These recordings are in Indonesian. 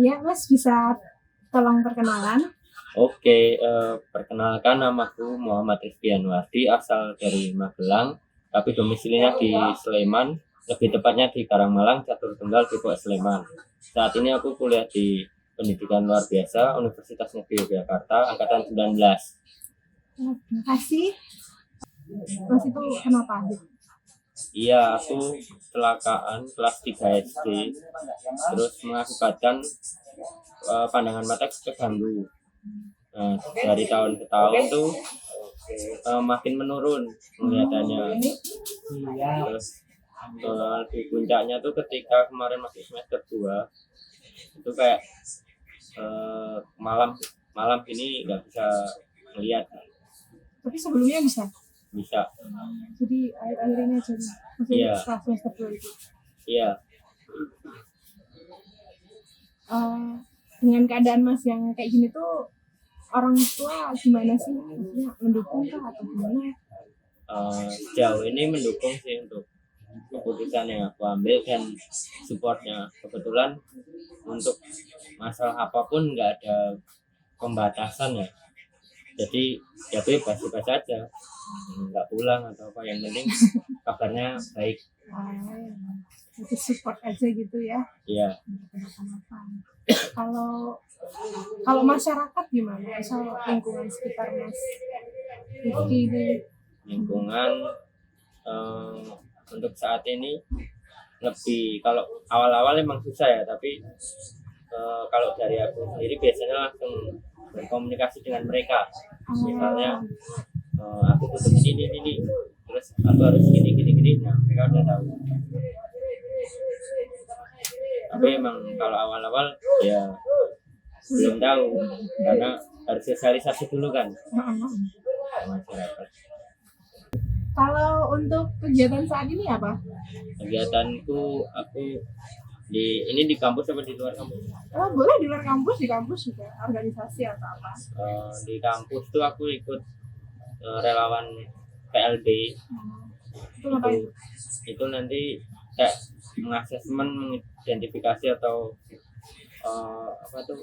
Ya, Mas bisa tolong perkenalan? Oke, perkenalkan namaku Muhammad Rizky Anwardi, asal dari Magelang, tapi domisilinya di Sleman, lebih tepatnya di Karangmalang, Catur Tunggal, Depok, Sleman. Saat ini aku kuliah di Pendidikan Luar Biasa, Universitas Negeri Yogyakarta, Angkatan 19. Terima kasih. Mas itu kenapa? Iya, aku kecelakaan kelas 3 SD, terus mengakibatkan pandangan mata keganggu. Nah, dari tahun ke tahun tuh makin menurun penglihatannya. Terus di puncaknya tuh ketika kemarin masih semester 2 itu kayak malam ini nggak bisa melihat. Tapi sebelumnya bisa. Jadi akhir-akhir ini aja nih. Maksudnya Iya. setelah semester 2 itu. Iya. Dengan keadaan Mas yang kayak gini tuh orang tua gimana sih? Maksudnya mendukung kah atau gimana? Sejauh ini mendukung sih untuk keputusan yang aku ambil dan supportnya. Kebetulan untuk masalah apapun nggak ada pembatasan ya, jadi ya bebas aja, nggak pulang atau apa, yang penting kabarnya baik. Itu support aja gitu ya. Iya. Kalau masyarakat gimana? Misal lingkungan sekitar Mas ini. Lingkungan untuk saat ini lebih, kalau awal-awal emang susah ya, tapi kalau dari aku sendiri biasanya langsung berkomunikasi dengan mereka. Misalnya aku butuh ini, terus aku harus gini, nah mereka udah tahu. Tapi emang kalau awal-awal ya belum tahu, karena harus sosialisasi dulu kan masyarakat. Kalau untuk kegiatan saat ini apa? Kegiatanku, aku di kampus apa di luar kampus? Boleh di luar kampus, di kampus juga organisasi atau apa? Di kampus tuh aku ikut relawan PLB. Itu nanti kayak mengasesmen, mengidentifikasi atau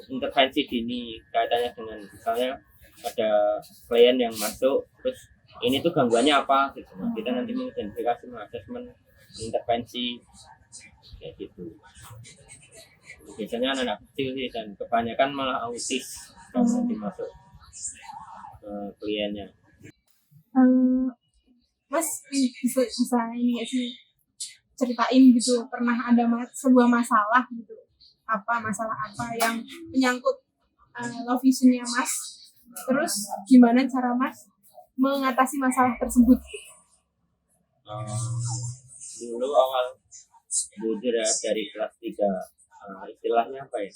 intervensi dini kaitannya dengan misalnya ada klien yang masuk, terus ini tuh gangguannya apa gitu. Nah, kita nanti mengidentifikasi, mengasesmen, intervensi kayak gitu. Biasanya anak kecil sih, dan kebanyakan malah autis yang nanti masuk ke kliennya. Mas bisa ini ya sih, ceritain gitu, pernah ada sebuah masalah gitu, masalah apa yang menyangkut low visionnya Mas, terus gimana cara Mas mengatasi masalah tersebut? Dulu awal jujur ya, dari kelas 3 istilahnya apa ya,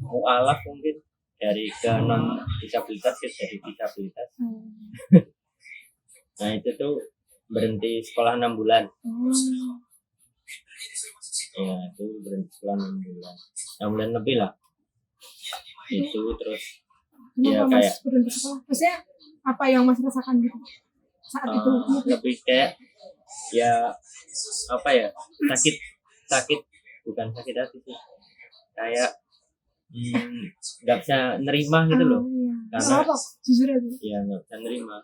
mualaf mungkin, dari ke non disabilitas ke jadi disabilitas. Nah itu tuh berhenti sekolah 6 bulan. Ya itu berhenti sekolah 6 bulan lebih lah itu. Terus ya kayak berhenti sekolah, maksudnya apa yang Mas rasakan gitu saat itu? Lebih kayak ya apa ya, sakit bukan sakit hati sih, kayak nggak bisa nerima gitu loh. Karena jujur aja ya nggak bisa nerima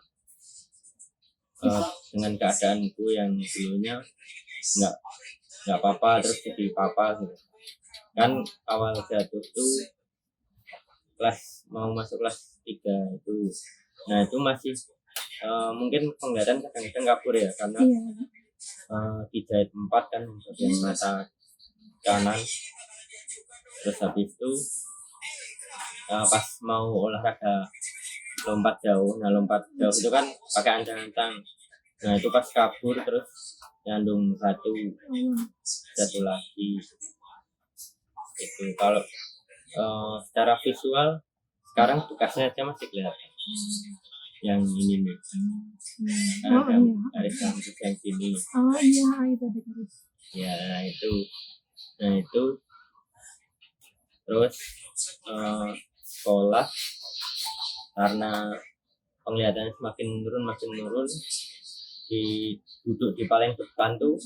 dengan keadaanku yang dulunya nggak apa-apa terus jadi apa gitu kan. Awal jatuh tuh mau masuk kelas 3 itu. Nah itu masih mungkin penglihatan kadang-kadang kabur ya, karena dijahit 4 kan bagian mata kanan. Terus habis itu pas mau olahraga lompat jauh itu kan pakai ancang-ancang. Nah itu pas kabur terus nyandung jatuh lagi itu. Kalau secara visual sekarang bekasnya aja masih kelihatan, yang ini nih, ada garis rambut yang sini. Ya nah itu terus sekolah, karena penglihatannya semakin menurun, duduk di paling depan tuh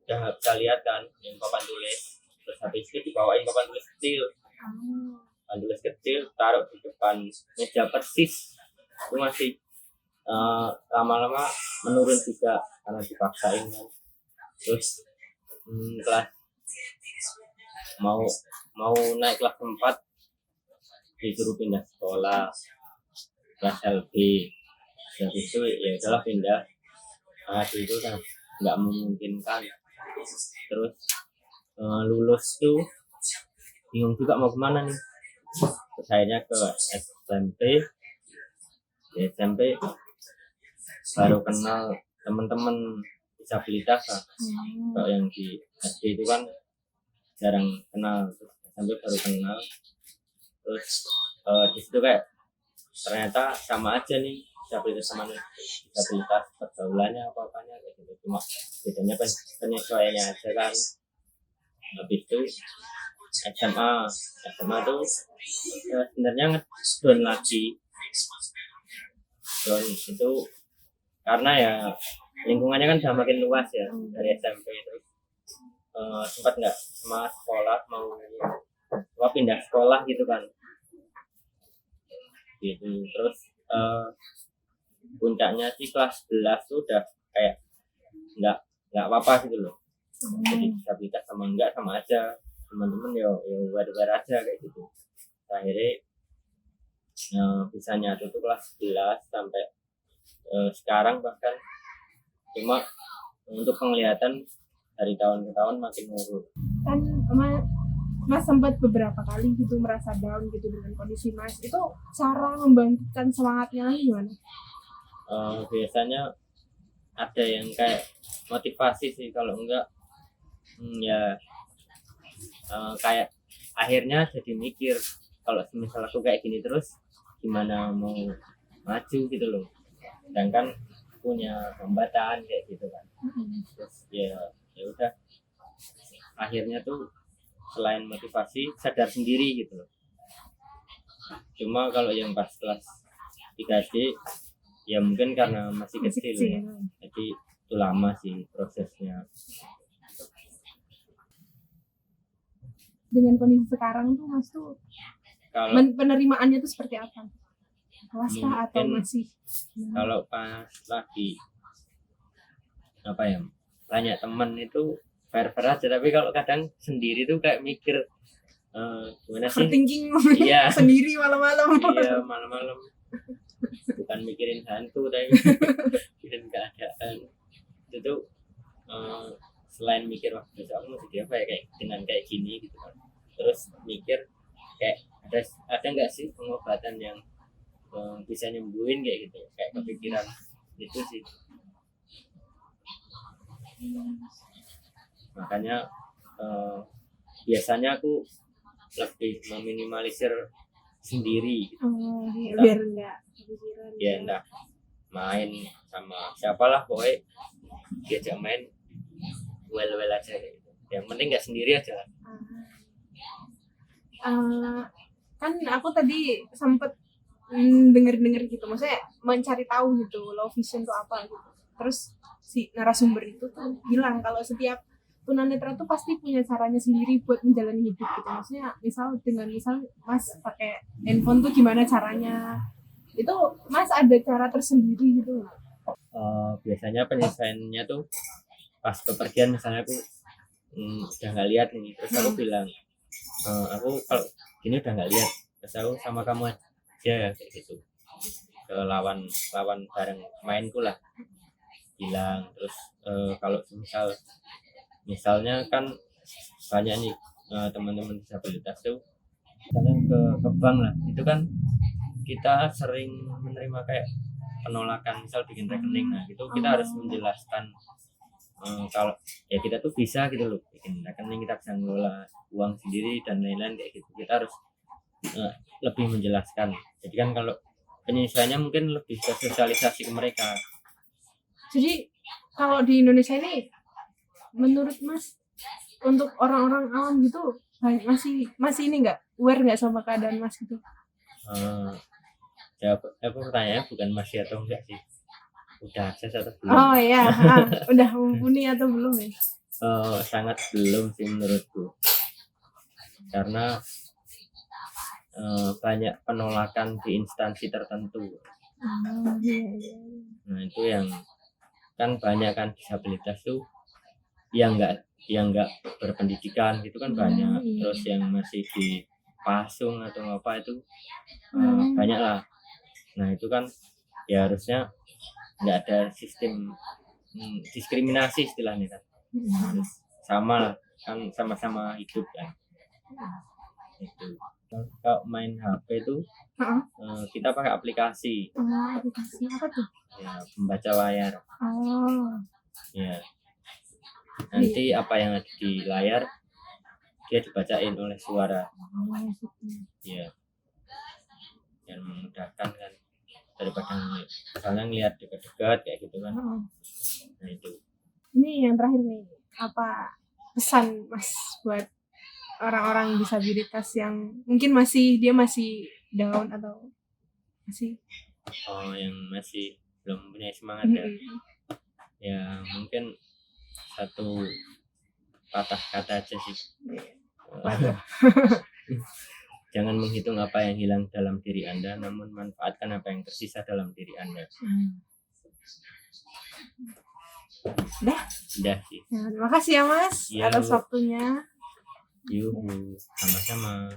udah nggak bisa lihat kan yang papan tulis. Terus habis itu dibawain ke kecil, Oh. taruh di depan meja persis. Itu masih lama-lama menurun juga karena dipaksain kan. Terus kelas mau naik kelas 4 disuruh pindah sekolah kelas LB. Dari itu ya udahlah pindah. Nah itu kan nggak memungkinkan. Terus lulus tuh bingung juga mau kemana nih. Terus akhirnya ke SMP. Di SMP baru kenal teman-teman disabilitas lah. Kalau yang di SD itu kan jarang kenal. Terus SMP baru kenal. Terus di situ kayak ternyata sama aja nih disabilitas sama disabilitas, pergaulannya apa-apanya kayak gitu. Cuma bedanya penyesuaiannya aja kan. Habis itu SMA tuh ya sebenarnya ngedon lagi. Don itu karena ya lingkungannya kan sudah makin luas ya dari SMP. Terus sempat nggak semangat sekolah, mau pindah sekolah gitu kan gitu. Terus puncaknya sih kelas 11 tuh udah kayak nggak apa-apa gitu loh. Jadi disabilitas sama enggak sama aja, teman-teman ya war aja kayak gitu. Akhirnya bisa nyatu tuh kelas 11 sampai sekarang bahkan. Cuma untuk penglihatan dari tahun ke tahun makin menurun. Kan Mas sempat beberapa kali gitu merasa down gitu dengan kondisi Mas. Itu cara membangkitkan semangatnya lagi gimana? Biasanya ada yang kayak motivasi sih, kalau enggak ya kayak akhirnya jadi mikir kalau misal aku kayak gini terus gimana mau maju gitu loh, sedangkan punya hambatan kayak gitu kan. Terus ya udah akhirnya tuh selain motivasi sadar sendiri gitu loh. Cuma kalau yang pas kelas 3D ya mungkin karena masih kecil. Ya. Jadi itu lama sih prosesnya. Dengan kondisi sekarang tuh Mas tuh Kalau penerimaannya tuh seperti apa? Puas kah atau masih? Kalau pas lagi apa ya banyak temen itu fair aja, tapi kalau kadang sendiri tuh kayak mikir gimana sih? Overthinking Iya. Sendiri malam-malam. Iya malam-malam. Bukan mikirin hantu tapi mikirin keadaan. Itu selain mikir waktu besok aku mau jadi apa ya kayak dengan kayak gini gitu kan. Terus mikir kayak ada nggak sih pengobatan yang bisa nyembuhin kayak gitu, kayak kepikiran itu sih. Makanya biasanya aku lebih meminimalisir sendiri gitu. Biar enggak kepikiran. Ya enggak main sama siapalah pokoknya diajak main well aja gitu. Yang penting nggak sendiri aja. Kan aku tadi sempet denger gitu, maksudnya mencari tahu gitu low vision itu apa gitu. Terus si narasumber itu tuh bilang kalau setiap tunanetra tuh pasti punya caranya sendiri buat menjalani hidup gitu. Maksudnya misal Mas pakai handphone tuh gimana caranya, itu Mas ada cara tersendiri gitu. Biasanya penyelesaiannya tuh pas kepergian, misalnya aku udah nggak lihat nih, terus aku bilang aku kalau gini udah nggak lihat, terus aku sama kamu aja kayak gitu, ke lawan bareng mainku lah bilang. Terus kalau misalnya kan banyak nih teman-teman disabilitas tuh misalnya ke bank lah, itu kan kita sering menerima kayak penolakan misal bikin rekening. Nah itu kita harus menjelaskan kalau ya kita tuh bisa gitu loh bikin rekening, kita bisa ngelola uang sendiri dan lain-lain kayak gitu. Kita harus lebih menjelaskan. Jadi kan kalau penyesuaiannya mungkin lebih ke sosialisasi ke mereka. Jadi kalau di Indonesia ini menurut Mas untuk orang-orang awam gitu masih ini nggak aware nggak sama keadaan Mas gitu? Jawab pertanyaannya bukan masih atau enggak sih, udah akses atau belum? Oh ya, udah mumpuni atau belum ya? Sangat belum sih menurutku. karena banyak penolakan di instansi tertentu. Iya. Nah itu yang kan banyak kan disabilitas tuh yang nggak berpendidikan gitu kan banyak, Iya. terus yang masih di pasung atau apa itu banyak lah. Nah itu kan ya harusnya nggak ada sistem diskriminasi istilahnya kan, harus sama lah kan, sama-sama hidup kan. Itu kalau main HP tuh kita pakai aplikasi Aplikasi apa tuh? ya, pembaca layar ya, nanti apa yang ada di layar dia dibacain oleh suara ya, yang memudahkan kan daripada misalnya ngeliat dekat-dekat kayak gitu kan. Nah itu Ini yang terakhir nih, apa pesan Mas buat orang-orang disabilitas yang mungkin masih down atau masih yang masih belum punya semangat ya mungkin satu patah kata aja sih. Jangan menghitung apa yang hilang dalam diri Anda, namun manfaatkan apa yang tersisa dalam diri Anda. Udah sih. Ya, terima kasih ya Mas atas waktunya. Yuhu, sama-sama.